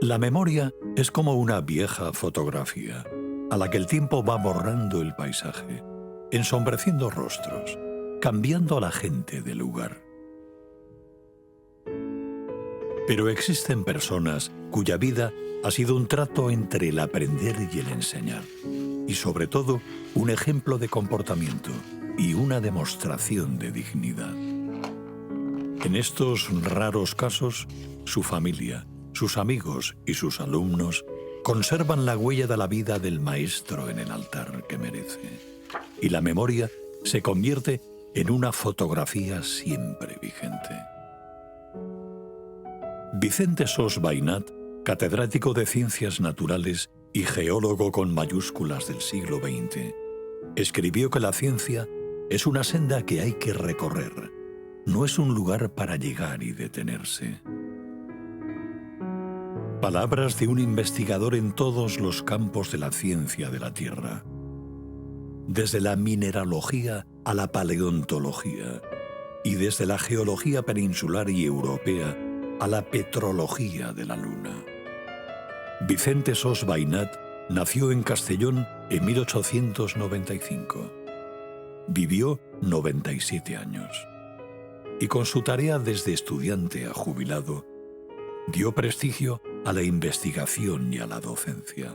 La memoria es como una vieja fotografía, a la que el tiempo va borrando el paisaje, ensombreciendo rostros, cambiando a la gente de lugar. Pero existen personas cuya vida ha sido un trato entre el aprender y el enseñar, y sobre todo un ejemplo de comportamiento y una demostración de dignidad. En estos raros casos, su familia, sus amigos y sus alumnos conservan la huella de la vida del maestro en el altar que merece, y la memoria se convierte en una fotografía siempre vigente. Vicente Sos Bainat, catedrático de Ciencias Naturales y geólogo con mayúsculas del siglo XX, escribió que la ciencia es una senda que hay que recorrer, no es un lugar para llegar y detenerse. Palabras de un investigador en todos los campos de la ciencia de la Tierra, desde la mineralogía a la paleontología y desde la geología peninsular y europea a la petrología de la Luna. Vicente Sos Bainat nació en Castellón en 1895. Vivió 97 años. Y con su tarea desde estudiante a jubilado, dio prestigio a la investigación y a la docencia.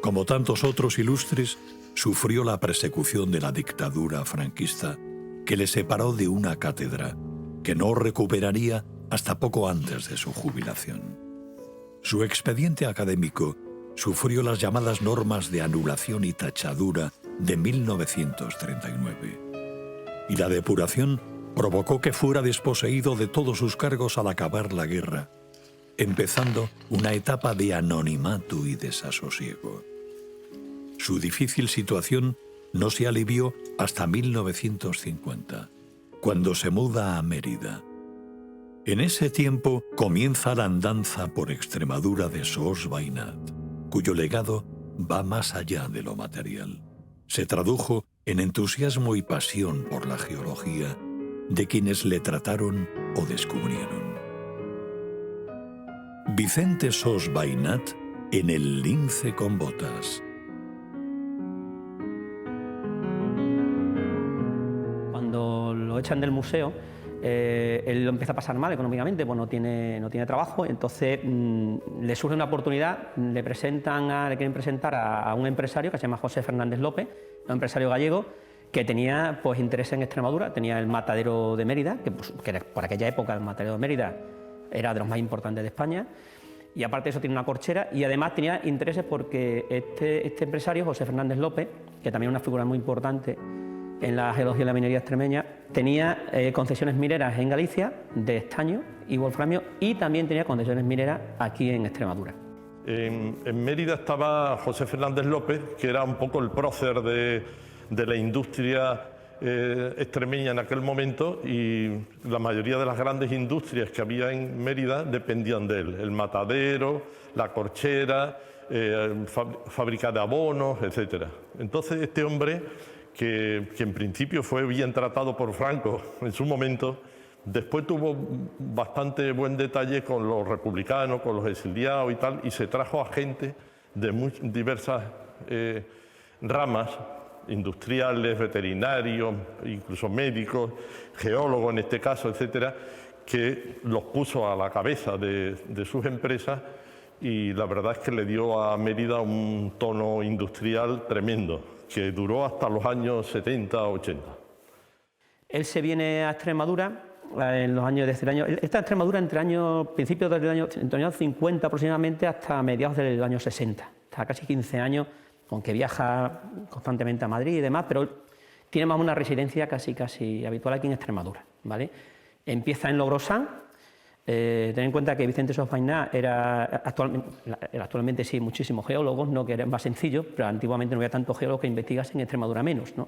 Como tantos otros ilustres, sufrió la persecución de la dictadura franquista que le separó de una cátedra que no recuperaría hasta poco antes de su jubilación. Su expediente académico sufrió las llamadas normas de anulación y tachadura de 1939, y la depuración provocó que fuera desposeído de todos sus cargos al acabar la guerra, empezando una etapa de anonimato y desasosiego. Su difícil situación no se alivió hasta 1950, cuando se muda a Mérida. En ese tiempo comienza la andanza por Extremadura de Sos Bainat, cuyo legado va más allá de lo material. Se tradujo en entusiasmo y pasión por la geología de quienes le trataron o descubrieron. Vicente Sos Bainat en el lince con botas. Cuando lo echan del museo, él lo empieza a pasar mal económicamente, pues no tiene trabajo, entonces le surge una oportunidad, le quieren presentar a un empresario que se llama José Fernández López, un empresario gallego que tenía pues interés en Extremadura, tenía el matadero de Mérida, que por aquella época el matadero de Mérida era de los más importantes de España, y aparte de eso tiene una corchera, y además tenía intereses porque este empresario, José Fernández López, que también es una figura muy importante en la geología y la minería extremeña, tenía concesiones mineras en Galicia de estaño y wolframio, y también tenía concesiones mineras aquí en Extremadura. En Mérida estaba José Fernández López, que era un poco el prócer de la industria extremeña en aquel momento, y la mayoría de las grandes industrias que había en Mérida dependían de él: el matadero, la corchera, fábrica de abonos, etc. Entonces este hombre, que en principio fue bien tratado por Franco en su momento, después tuvo bastante buen detalle con los republicanos, con los exiliados y tal, y se trajo a gente de diversas ramas, industriales, veterinarios, incluso médicos, geólogos en este caso, etcétera, que los puso a la cabeza de sus empresas, y la verdad es que le dio a Mérida un tono industrial tremendo, que duró hasta los años 70, 80. Él se viene a Extremadura en los años de este año. Él está en Extremadura entre principios del año 50 aproximadamente hasta mediados del año 60. Está casi 15 años, aunque viaja constantemente a Madrid y demás, pero tiene más una residencia casi habitual aquí en Extremadura, ¿vale? Empieza en Logrosán. Ten en cuenta que Vicente Sos Bainat era actualmente sí muchísimos geólogos, ¿no? Que era más sencillo, pero antiguamente no había tantos geólogos que investigasen, en Extremadura menos, ¿no?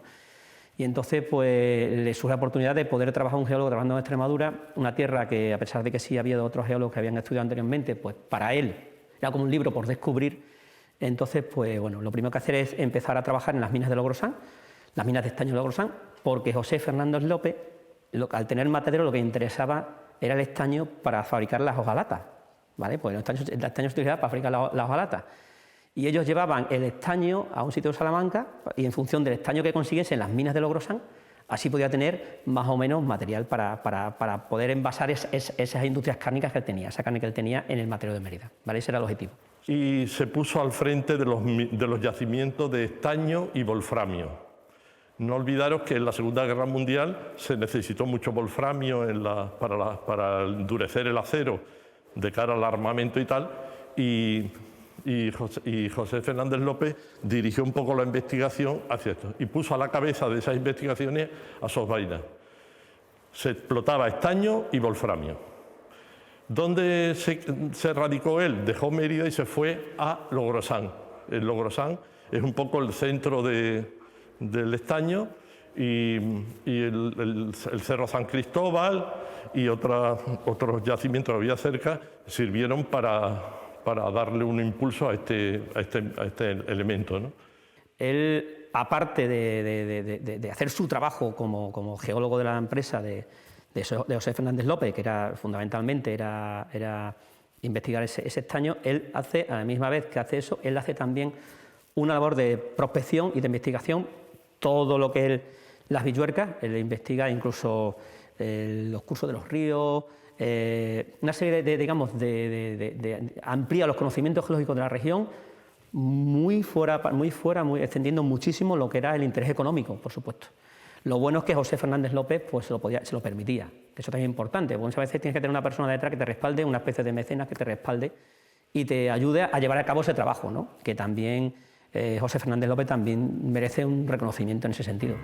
Y entonces pues le surge la oportunidad de poder trabajar un geólogo trabajando en Extremadura, una tierra que, a pesar de que sí había otros geólogos que habían estudiado anteriormente, pues para él era como un libro por descubrir. Entonces pues bueno, lo primero que hacer es empezar a trabajar en las minas de Logrosán, las minas de estaño de Logrosán, porque José Fernández López, al tener matadero, lo que interesaba era el estaño para fabricar las hojalatas. ¿vale? Pues el estaño se utilizaba para fabricar la hojalata. Y ellos llevaban el estaño a un sitio de Salamanca y en función del estaño que consiguiesen en las minas de Logrosán, así podía tener más o menos material para poder envasar esas industrias cárnicas que él tenía, esa carne que él tenía en el Matadero de Mérida, ¿vale? Ese era el objetivo. Y se puso al frente de los yacimientos de estaño y wolframio. No olvidaros que en la Segunda Guerra Mundial se necesitó mucho wolframio para endurecer el acero de cara al armamento y tal, y José Fernández López dirigió un poco la investigación hacia esto y puso a la cabeza de esas investigaciones a Sosbaina. Se explotaba estaño y wolframio. ¿Dónde se radicó él? Dejó Mérida y se fue a Logrosán. El Logrosán es un poco el centro del estaño y el Cerro San Cristóbal y otros yacimientos que había cerca sirvieron para darle un impulso a este elemento, ¿no? Él, aparte de hacer su trabajo como geólogo de la empresa de José Fernández López, que fundamentalmente era investigar ese estaño, él hace, a la misma vez que hace eso, él hace también una labor de prospección y de investigación, todo lo que las villuercas, él investiga incluso los cursos de los ríos, una serie de amplía los conocimientos geológicos de la región, muy extendiendo muchísimo lo que era el interés económico, por supuesto. Lo bueno es que José Fernández López pues, se lo permitía, que eso también es importante. Muchas veces tienes que tener una persona detrás que te respalde, una especie de mecenas que te respalde y te ayude a llevar a cabo ese trabajo, ¿no? Que también José Fernández López también merece un reconocimiento en ese sentido.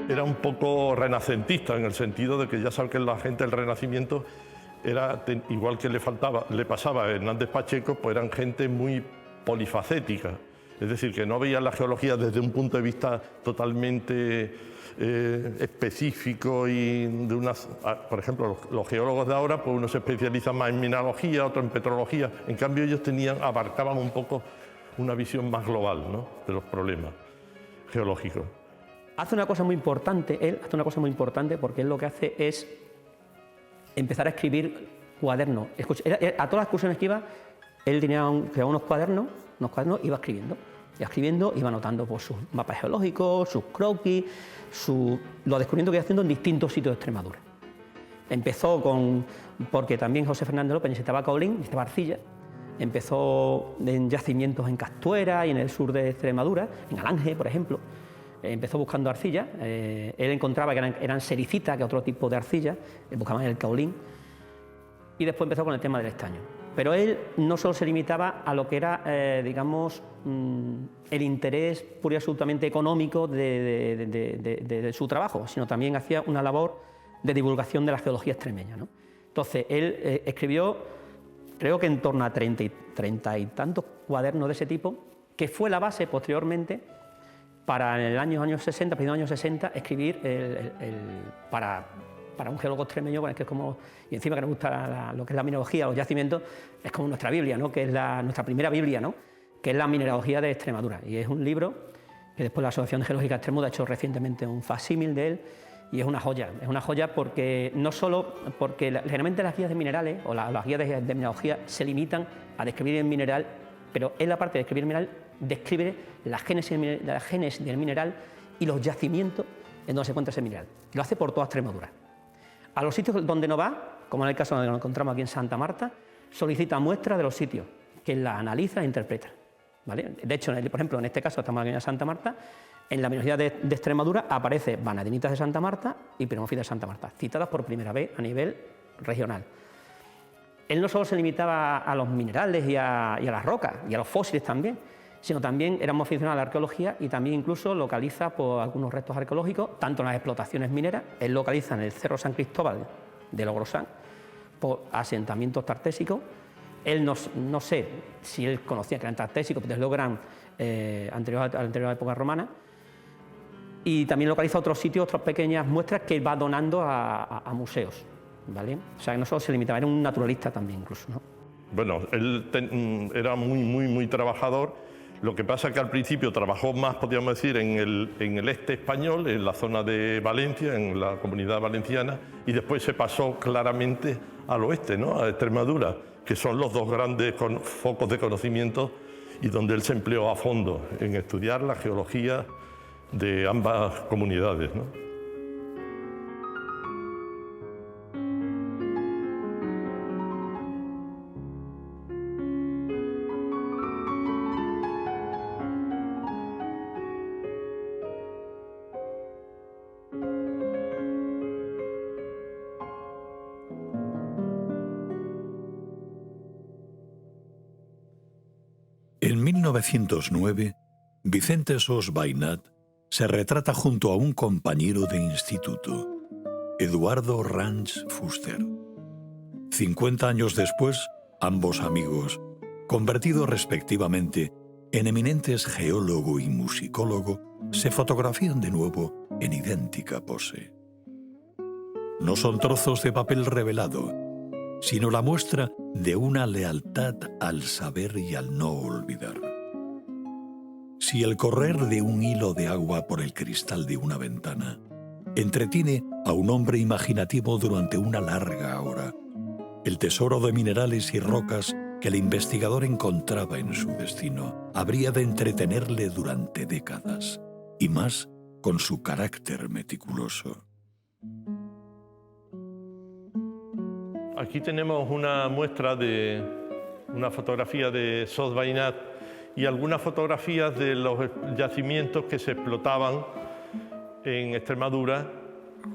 Era un poco renacentista en el sentido de que ya saben que la gente del Renacimiento era, igual que le pasaba a Hernández Pacheco, pues eran gente muy polifacética. Es decir, que no veían la geología desde un punto de vista totalmente específico y de por ejemplo, los geólogos de ahora, pues uno se especializa más en mineralogía, otro en petrología. En cambio, ellos abarcaban un poco una visión más global, ¿no?, de los problemas geológicos. Hace una cosa muy importante, porque él lo que hace es empezar a escribir cuadernos. A todas las excursiones que iba, él tenía unos cuadernos, iba escribiendo, iba anotando pues, sus mapas geológicos, sus croquis, los descubrimientos que iba haciendo en distintos sitios de Extremadura. Empezó porque también José Fernández López necesitaba caolín, necesitaba arcilla. Empezó en yacimientos en Castuera y en el sur de Extremadura, en Alange, por ejemplo. Empezó buscando arcilla, él encontraba que eran sericita, que es otro tipo de arcilla, buscaban el caolín, y después empezó con el tema del estaño. Pero él no solo se limitaba a lo que era, el interés pura y absolutamente económico de su trabajo, sino también hacía una labor de divulgación de la geología extremeña, ¿no? Entonces, él escribió, creo que en torno a 30 y tantos cuadernos de ese tipo, que fue la base posteriormente para en el años 60, primeros años 60, escribir para un geólogo extremeño, que es como, y encima que nos gusta lo que es la mineralogía, los yacimientos, es como nuestra Biblia, ¿no?, que es nuestra primera Biblia, ¿no?, que es la mineralogía de Extremadura. Y es un libro que después la Asociación Geológica Extremadura ha hecho recientemente un facsímil de él, y es una joya porque no solo, porque generalmente las guías de minerales o las guías de mineralogía se limitan a describir el mineral, pero él, aparte de describir el mineral, describe la génesis del mineral y los yacimientos en donde se encuentra ese mineral. Lo hace por toda Extremadura. A los sitios donde no va, como en el caso donde nos encontramos aquí en Santa Marta, solicita muestras de los sitios, que las analiza e interpreta, ¿vale? De hecho, por ejemplo, en este caso estamos aquí en Santa Marta, en la mineralogía de Extremadura aparece vanadinitas de Santa Marta y piromófitas de Santa Marta, citadas por primera vez a nivel regional. Él no solo se limitaba a los minerales y a las rocas, y a los fósiles también, sino también era muy aficionado a la arqueología y también incluso localiza por algunos restos arqueológicos, tanto en las explotaciones mineras, él localiza en el Cerro San Cristóbal de Logrosán, por asentamientos tartésicos. Él no sé si él conocía que eran tartésicos, pero desde luego eran anterior a la época romana, y también localiza otros sitios, otras pequeñas muestras que va donando a museos, ¿vale? O sea, que no solo se limitaba, era un naturalista también incluso, ¿no? Bueno, él era muy trabajador Lo que pasa es que al principio trabajó más, podríamos decir, en el este español, en la zona de Valencia, en la Comunidad Valenciana, y después se pasó claramente al oeste, ¿no?, a Extremadura, que son los dos grandes focos de conocimiento y donde él se empleó a fondo en estudiar la geología de ambas comunidades, ¿no? En 1909, Vicente Sos Bainat se retrata junto a un compañero de instituto, Eduardo Ranch Fuster. 50 años después, ambos amigos, convertidos respectivamente en eminentes geólogo y musicólogo, se fotografían de nuevo en idéntica pose. No son trozos de papel revelado, sino la muestra de una lealtad al saber y al no olvidar. Si el correr de un hilo de agua por el cristal de una ventana entretiene a un hombre imaginativo durante una larga hora, el tesoro de minerales y rocas que el investigador encontraba en su destino habría de entretenerle durante décadas, y más con su carácter meticuloso. Aquí tenemos una muestra de una fotografía de Sos Bainat y algunas fotografías de los yacimientos que se explotaban en Extremadura,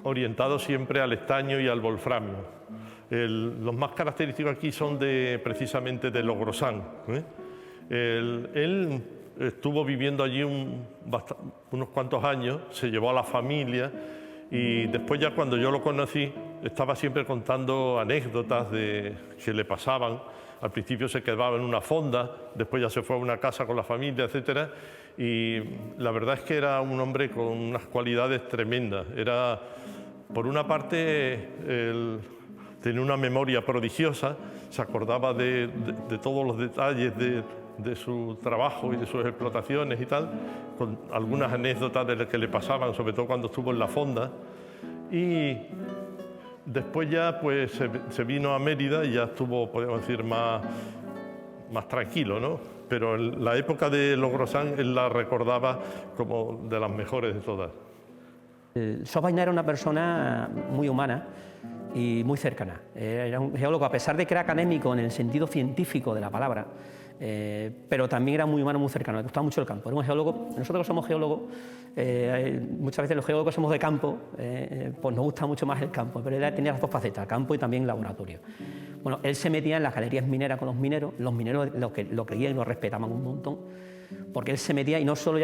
orientados siempre al estaño y al wolframio. Los más característicos aquí son precisamente de Logrosán, ¿eh? Él estuvo viviendo allí unos cuantos años, se llevó a la familia y después, ya cuando yo lo conocí, estaba siempre contando anécdotas que le pasaban. Al principio se quedaba en una fonda, después ya se fue a una casa con la familia, etcétera. Y la verdad es que era un hombre con unas cualidades tremendas. Era, por una parte, tenía una memoria prodigiosa, se acordaba de todos los detalles de su trabajo y de sus explotaciones y tal, con algunas anécdotas de las que le pasaban, sobre todo cuando estuvo en la fonda. Y después ya pues se vino a Mérida y ya estuvo, podemos decir, más tranquilo, ¿no? Pero la época de Logrosán él la recordaba como de las mejores de todas. Sos Bainat era una persona muy humana y muy cercana. Era un geólogo, a pesar de que era académico en el sentido científico de la palabra, pero también era muy humano, muy cercano, le gustaba mucho el campo. Era un geólogo, nosotros que somos geólogos, muchas veces los geólogos que somos de campo, pues nos gusta mucho más el campo, pero él tenía las dos facetas, campo y también laboratorio. Bueno, él se metía en las galerías mineras con los mineros lo creían y lo respetaban un montón, porque él se metía y no solo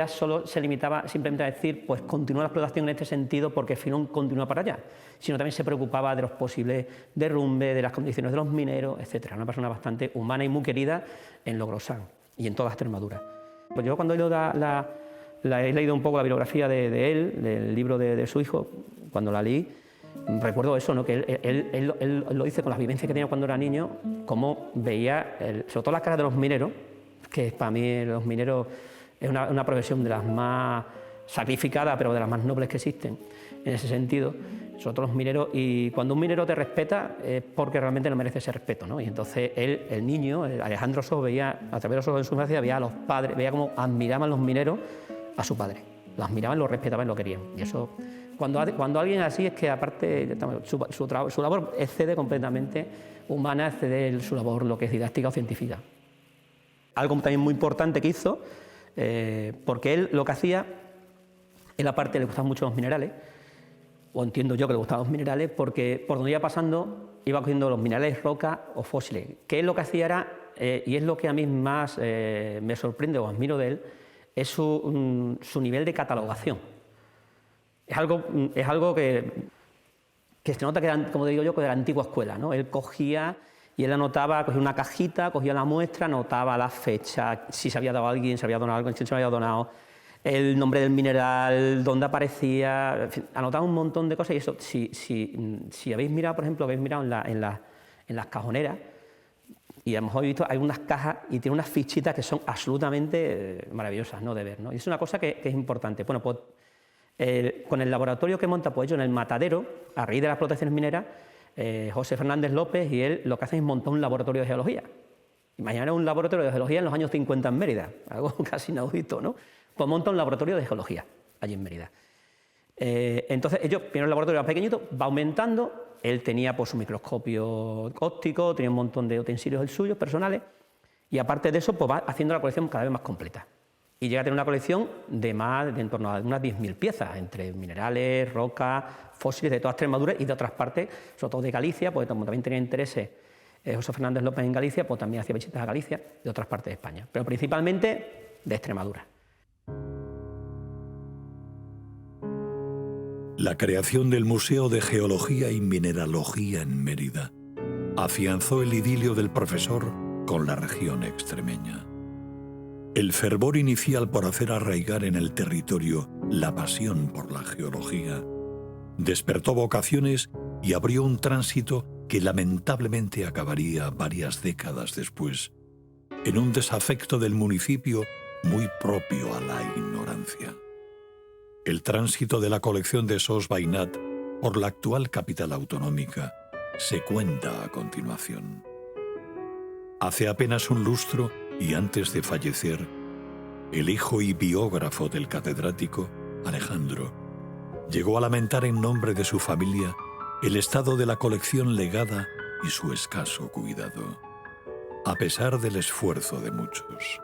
se limitaba simplemente a decir, pues continúa la explotación en este sentido porque Filón continúa para allá, sino también se preocupaba de los posibles derrumbes, de las condiciones de los mineros, etc. Una persona bastante humana y muy querida en Logrosán y en toda Extremadura. Pues yo cuando he leído un poco la biografía de él, del libro de su hijo, cuando la leí, recuerdo eso, ¿no? Que él lo dice con las vivencias que tenía cuando era niño, cómo veía, sobre todo las caras de los mineros, que para mí los mineros es una profesión de las más sacrificadas, pero de las más nobles que existen, en ese sentido, sobre todo los mineros, y cuando un minero te respeta es porque realmente no merece ese respeto, ¿no? Y entonces él, el niño, Alejandro Sos, veía, a través de los ojos de su infancia, veía a los padres, veía cómo admiraban los mineros a su padre, lo admiraban, lo respetaban, lo querían, y eso, cuando alguien así es que aparte su labor excede completamente humana, excede su labor, lo que es didáctica o científica. Algo también muy importante que hizo, porque él lo que hacía, él aparte le gustaban mucho los minerales, o entiendo yo que le gustaban los minerales, porque por donde iba pasando iba cogiendo los minerales, rocas o fósiles, que él lo que hacía era, y es lo que a mí más me sorprende o admiro de él, es su nivel de catalogación. Es algo que se nota que era, como digo yo, que de la antigua escuela, ¿no? Él cogía y él anotaba, cogía una cajita, cogía la muestra, anotaba la fecha, si se había dado a alguien, si había donado algo, si se había donado, el nombre del mineral, dónde aparecía, en fin, anotaba un montón de cosas. Y eso, si habéis mirado, por ejemplo, habéis mirado en las cajoneras, Y a lo mejor habéis visto, hay unas cajas y tiene unas fichitas que son absolutamente maravillosas, ¿no?, de ver, ¿no? Y es una cosa que es importante. Bueno, pues con el laboratorio que monta, pues ellos en el matadero, a raíz de las explotaciones mineras, José Fernández López y él lo que hacen es montar un laboratorio de geología. Imaginaros un laboratorio de geología en los años 50 en Mérida, algo casi inaudito, ¿no? Pues monta un laboratorio de geología allí en Mérida. Entonces ellos, primero el laboratorio era pequeñito, va aumentando. Él tenía pues, su microscopio óptico, tenía un montón de utensilios suyos personales, y aparte de eso pues, va haciendo la colección cada vez más completa. Y llega a tener una colección de en torno a unas 10.000 piezas, entre minerales, rocas, fósiles de toda Extremadura y de otras partes, sobre todo de Galicia, porque como también tenía intereses José Fernández López en Galicia, pues también hacía visitas a Galicia, de otras partes de España, pero principalmente de Extremadura. La creación del Museo de Geología y Mineralogía en Mérida afianzó el idilio del profesor con la región extremeña. El fervor inicial por hacer arraigar en el territorio la pasión por la geología despertó vocaciones y abrió un tránsito que lamentablemente acabaría varias décadas después en un desafecto del municipio muy propio a la ignorancia. El tránsito de la colección de Sos Bainat por la actual capital autonómica se cuenta a continuación. Hace apenas un lustro y antes de fallecer, el hijo y biógrafo del catedrático, Alejandro, llegó a lamentar en nombre de su familia el estado de la colección legada y su escaso cuidado, a pesar del esfuerzo de muchos.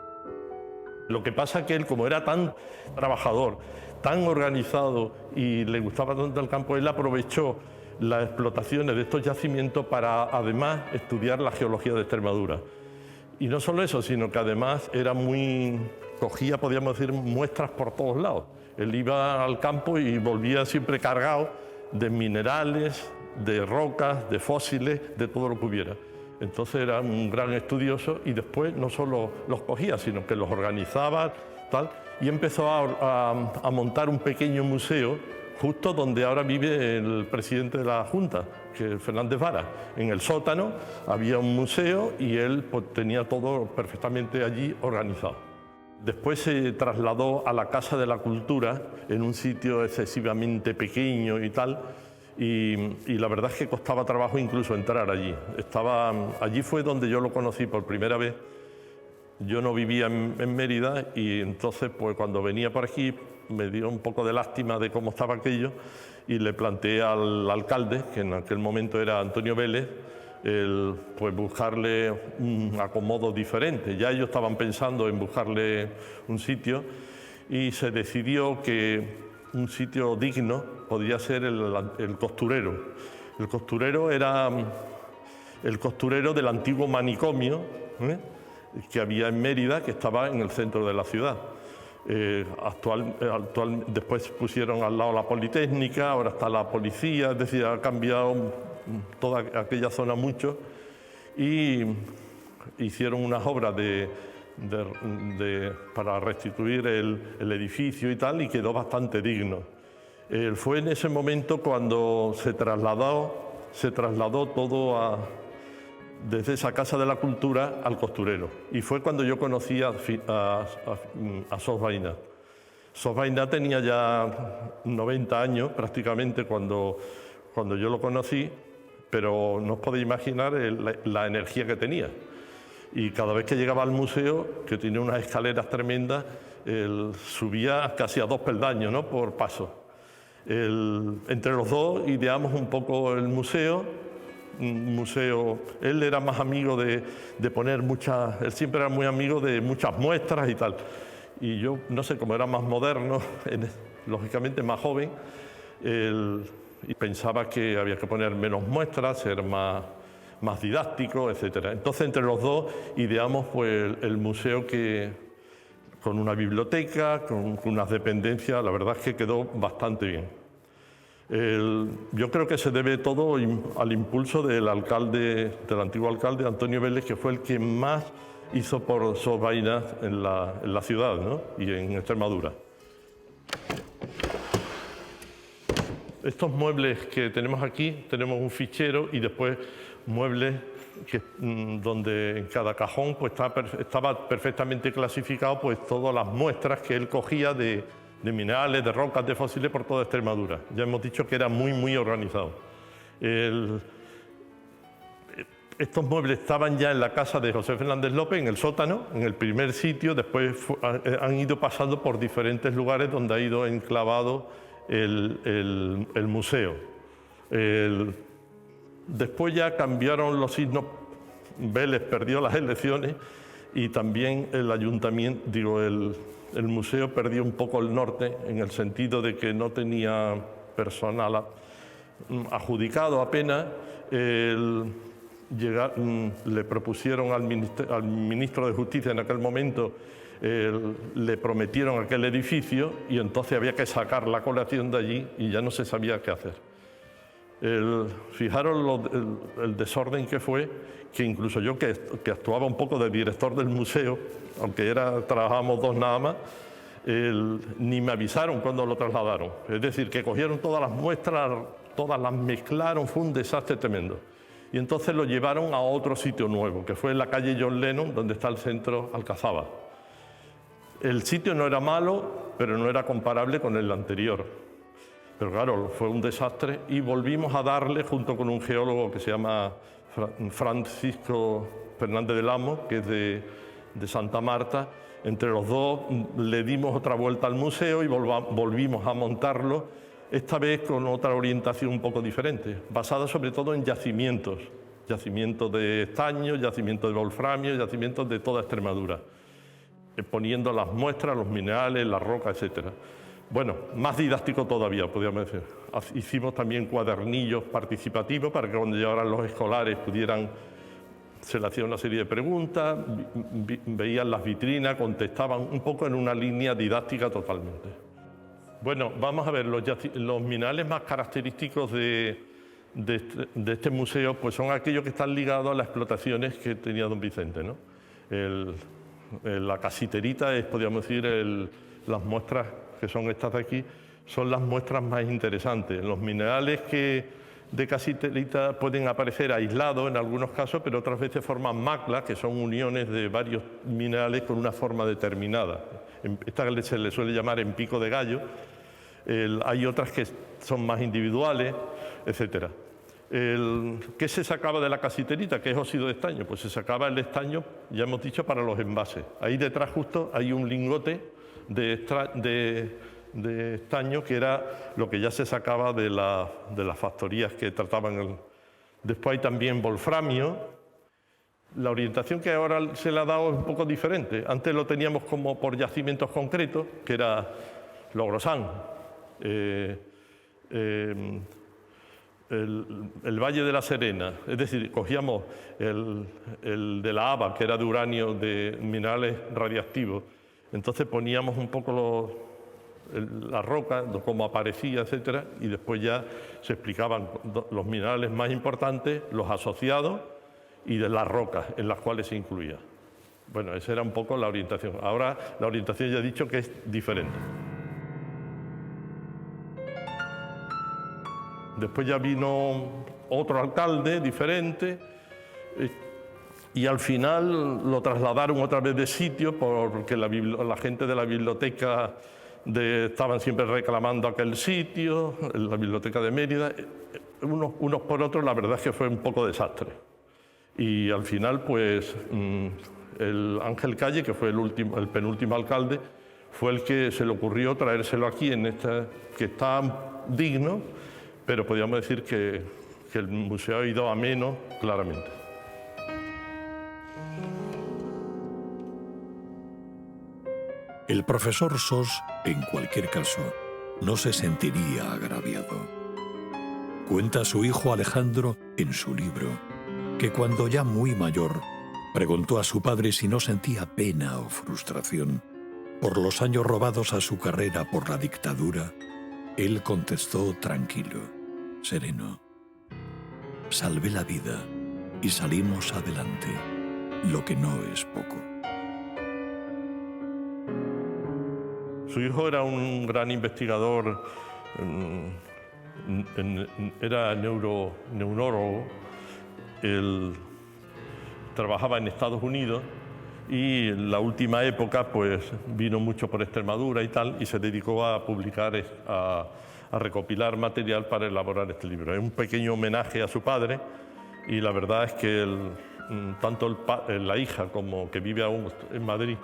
Lo que pasa es que él, como era tan trabajador, tan organizado y le gustaba tanto el campo, él aprovechó las explotaciones de estos yacimientos para además estudiar la geología de Extremadura. Y no solo eso, sino que además cogía, podríamos decir, muestras por todos lados. Él iba al campo y volvía siempre cargado de minerales, de rocas, de fósiles, de todo lo que hubiera. Entonces era un gran estudioso y después no solo los cogía, sino que los organizaba, tal, y empezó a montar un pequeño museo justo donde ahora vive el presidente de la Junta, que es Fernández Vara. En el sótano había un museo y él pues, tenía todo perfectamente allí organizado. Después se trasladó a la Casa de la Cultura, en un sitio excesivamente pequeño y tal, y la verdad es que costaba trabajo incluso entrar allí. Allí fue donde yo lo conocí por primera vez. Yo no vivía en Mérida y entonces pues cuando venía por aquí me dio un poco de lástima de cómo estaba aquello y le planteé al alcalde, que en aquel momento era Antonio Vélez, pues buscarle un acomodo diferente. Ya ellos estaban pensando en buscarle un sitio y se decidió que un sitio digno podía ser el Costurero. El Costurero era el costurero del antiguo manicomio que había en Mérida, que estaba en el centro de la ciudad. Después pusieron al lado la Politécnica, ahora está la policía, es decir, ha cambiado toda aquella zona mucho y hicieron unas obras para restituir el edificio y tal, y quedó bastante digno. Fue en ese momento cuando se trasladó todo desde esa Casa de la Cultura al Costurero, y fue cuando yo conocí a Sos Bainat. Sos Bainat tenía ya 90 años prácticamente cuando yo lo conocí, pero no os podéis imaginar la energía que tenía. Y cada vez que llegaba al museo, que tenía unas escaleras tremendas, él subía casi a 2 peldaños, ¿no?, por paso. Entre los dos ideamos un poco el museo. Él era más amigo de poner él siempre era muy amigo de muchas muestras y tal. Y yo, no sé, como era más moderno, lógicamente más joven, y pensaba que había que poner menos muestras, ser más didáctico, etc. Entonces, entre los dos ideamos pues, el museo con una biblioteca, con unas dependencias, la verdad es que quedó bastante bien. Yo creo que se debe todo al impulso del antiguo alcalde, Antonio Vélez, que fue el que más hizo por Sos Bainat en la ciudad, ¿no?, y en Extremadura. Estos muebles que tenemos aquí, tenemos un fichero y después muebles donde en cada cajón pues, estaba perfectamente clasificado pues, todas las muestras que él cogía de minerales, de rocas, de fósiles por toda Extremadura. Ya hemos dicho que era muy organizado. Estos muebles estaban ya en la casa de José Fernández López, en el sótano, en el primer sitio. Después han ido pasando por diferentes lugares donde ha ido enclavado el museo. Después ya cambiaron los signos. Vélez perdió las elecciones y también el ayuntamiento, el museo perdió un poco el norte, en el sentido de que no tenía personal adjudicado apenas. Le propusieron al ministro de Justicia en aquel momento, le prometieron aquel edificio y entonces había que sacar la colección de allí y ya no se sabía qué hacer. Fijaros el desorden que fue, que incluso yo que actuaba un poco de director del museo, aunque trabajábamos dos nada más, ni me avisaron cuando lo trasladaron. Es decir, que cogieron todas las muestras, todas las mezclaron, fue un desastre tremendo. Y entonces lo llevaron a otro sitio nuevo, que fue en la calle John Lennon, donde está el centro Alcazaba. El sitio no era malo, pero no era comparable con el anterior. Pero claro, fue un desastre y volvimos a darle, junto con un geólogo que se llama Francisco Fernández del Amo, que es de Santa Marta, entre los dos le dimos otra vuelta al museo y volvimos a montarlo, esta vez con otra orientación un poco diferente, basada sobre todo en yacimientos de estaño, yacimientos de wolframio, yacimientos de toda Extremadura, poniendo las muestras, los minerales, las rocas, etc. Bueno, más didáctico todavía, podríamos decir. Hicimos también cuadernillos participativos para que cuando llegaran los escolares se le hacía una serie de preguntas, veían las vitrinas, contestaban un poco en una línea didáctica totalmente. Bueno, vamos a ver, los minerales más característicos de este museo pues son aquellos que están ligados a las explotaciones que tenía don Vicente, ¿no? La casiterita es, podríamos decir, las muestras que son estas de aquí, son las muestras más interesantes. Los minerales de casiterita pueden aparecer aislados en algunos casos, pero otras veces forman maclas, que son uniones de varios minerales con una forma determinada. Esta se le suele llamar en pico de gallo. Hay otras que son más individuales, etc. ¿Qué se sacaba de la casiterita? ¿Qué es óxido de estaño? Pues se sacaba el estaño, ya hemos dicho, para los envases. Ahí detrás justo hay un lingote de estaño, que era lo que ya se sacaba de las factorías que trataban. Después hay también wolframio. La orientación que ahora se le ha dado es un poco diferente. Antes lo teníamos como por yacimientos concretos, que era Logrosán, el Valle de la Serena. Es decir, cogíamos el de la Haba, que era de uranio, de minerales radiactivos. Entonces poníamos un poco la roca, cómo aparecía, etcétera, y después ya se explicaban los minerales más importantes, los asociados y de las rocas en las cuales se incluía. Bueno, esa era un poco la orientación. Ahora la orientación ya he dicho que es diferente. Después ya vino otro alcalde diferente y al final lo trasladaron otra vez de sitio porque la gente de la biblioteca estaban siempre reclamando aquel sitio, la biblioteca de Mérida. Unos por otros, la verdad es que fue un poco desastre. Y al final, pues, el Ángel Calle, que fue el penúltimo alcalde, fue el que se le ocurrió traérselo aquí, que está digno, pero podríamos decir que el museo ha ido a menos, claramente. El profesor Sos, en cualquier caso, no se sentiría agraviado. Cuenta su hijo Alejandro en su libro que cuando ya muy mayor preguntó a su padre si no sentía pena o frustración por los años robados a su carrera por la dictadura, él contestó tranquilo, sereno: salvé la vida y salimos adelante, lo que no es poco. Su hijo era un gran investigador, era neurólogo. trabajaba en Estados Unidos y en la última época pues vino mucho por Extremadura y tal, y se dedicó a publicar, a recopilar material para elaborar este libro. Es un pequeño homenaje a su padre, y la verdad es que tanto la hija como que vive aún en Madrid,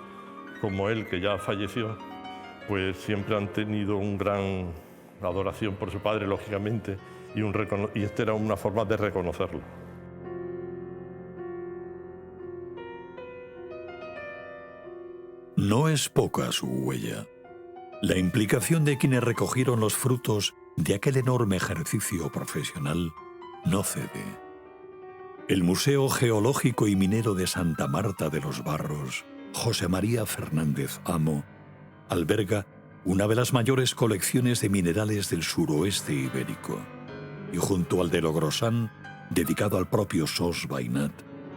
como él, que ya falleció, pues siempre han tenido una gran adoración por su padre, lógicamente, y esta era una forma de reconocerlo. No es poca su huella. La implicación de quienes recogieron los frutos de aquel enorme ejercicio profesional no cede. El Museo Geológico y Minero de Santa Marta de los Barros, José María Fernández Amo, alberga una de las mayores colecciones de minerales del suroeste ibérico, y junto al de Logrosán, dedicado al propio Sos Bainat,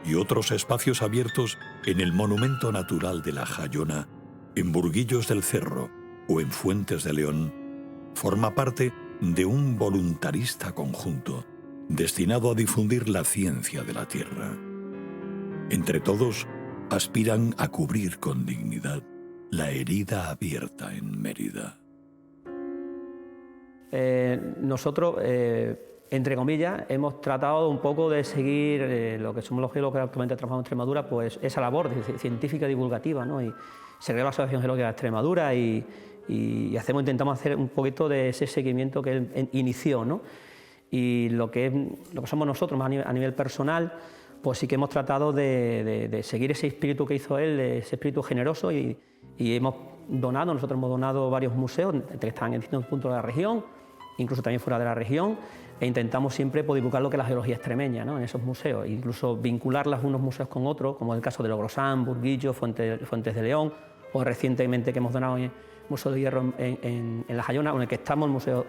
y otros espacios abiertos en el Monumento Natural de la Jayona, en Burguillos del Cerro o en Fuentes de León, forma parte de un voluntarista conjunto destinado a difundir la ciencia de la tierra. Entre todos, aspiran a cubrir con dignidad la herida abierta en Mérida. Nosotros, entre comillas, hemos tratado un poco de seguir lo que somos los geólogos que actualmente trabajamos en Extremadura, pues esa labor científica divulgativa, ¿no? Y se crea la Asociación Geológica de Extremadura y intentamos hacer un poquito de ese seguimiento que él inició, ¿no? Y lo que somos nosotros más a nivel personal, pues sí que hemos tratado de seguir ese espíritu que hizo él, ese espíritu generoso, y nosotros hemos donado varios museos que están en distintos puntos de la región, incluso también fuera de la región, e intentamos siempre divulgar lo que es la geología extremeña, ¿no? En esos museos, e incluso vincularlas unos museos con otros, como el caso de Logrosán, Burguillo, Fuentes de León, o recientemente que hemos donado en el Museo de Hierro en La Jayona, en el que estamos, el Museo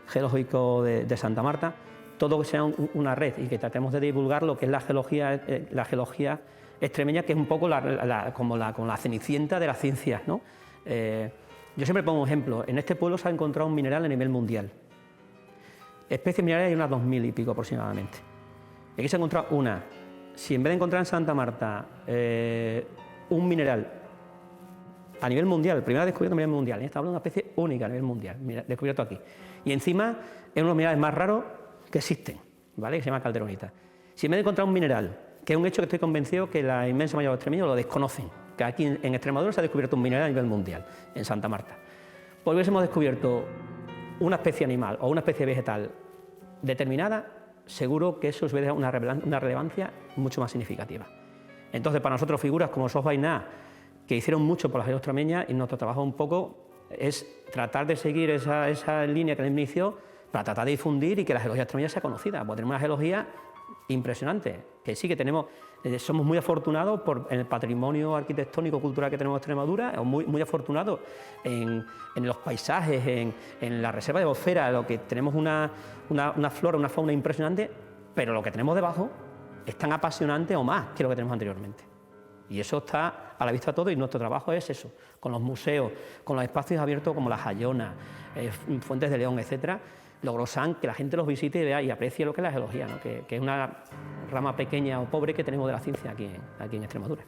Geológico de Santa Marta. Todo que sea una red y que tratemos de divulgar lo que es la geología extremeña, que es un poco como la cenicienta de las ciencias, ¿no? Yo siempre pongo un ejemplo. En este pueblo se ha encontrado un mineral a nivel mundial. Especies minerales hay unas 2000 y pico aproximadamente. Y aquí se ha encontrado una. Si en vez de encontrar en Santa Marta un mineral a nivel mundial, primera descubierto a nivel mundial, y está hablando de una especie única a nivel mundial, descubierto aquí. Y encima es uno de los minerales más raros que existen, ¿vale? Que se llama calderonita. Si en vez de encontrar un mineral, que es un hecho que estoy convencido que la inmensa mayoría de los extremeños lo desconocen, que aquí en Extremadura se ha descubierto un mineral a nivel mundial, en Santa Marta. Pues hubiésemos descubierto una especie animal o una especie vegetal determinada, seguro que eso hubiera una relevancia mucho más significativa. Entonces, para nosotros figuras como Sos Bainat, que hicieron mucho por la geología extremeña, y nuestro trabajo un poco es tratar de seguir esa línea que él inició para tratar de difundir y que la geología extremeña sea conocida, porque tenemos una geología impresionante, que sí que tenemos, somos muy afortunados en el patrimonio arquitectónico cultural que tenemos en Extremadura, muy afortunados en los paisajes, en la reserva de biosfera, lo que tenemos una flora, una fauna impresionante, pero lo que tenemos debajo es tan apasionante o más que lo que tenemos anteriormente. Y eso está a la vista de todo, y nuestro trabajo es eso, con los museos, con los espacios abiertos como la Jayona, Fuentes de León, etcétera, Logrosán, que la gente los visite y vea y aprecie lo que es la geología, ¿no? que es una rama pequeña o pobre que tenemos de la ciencia aquí en Extremadura.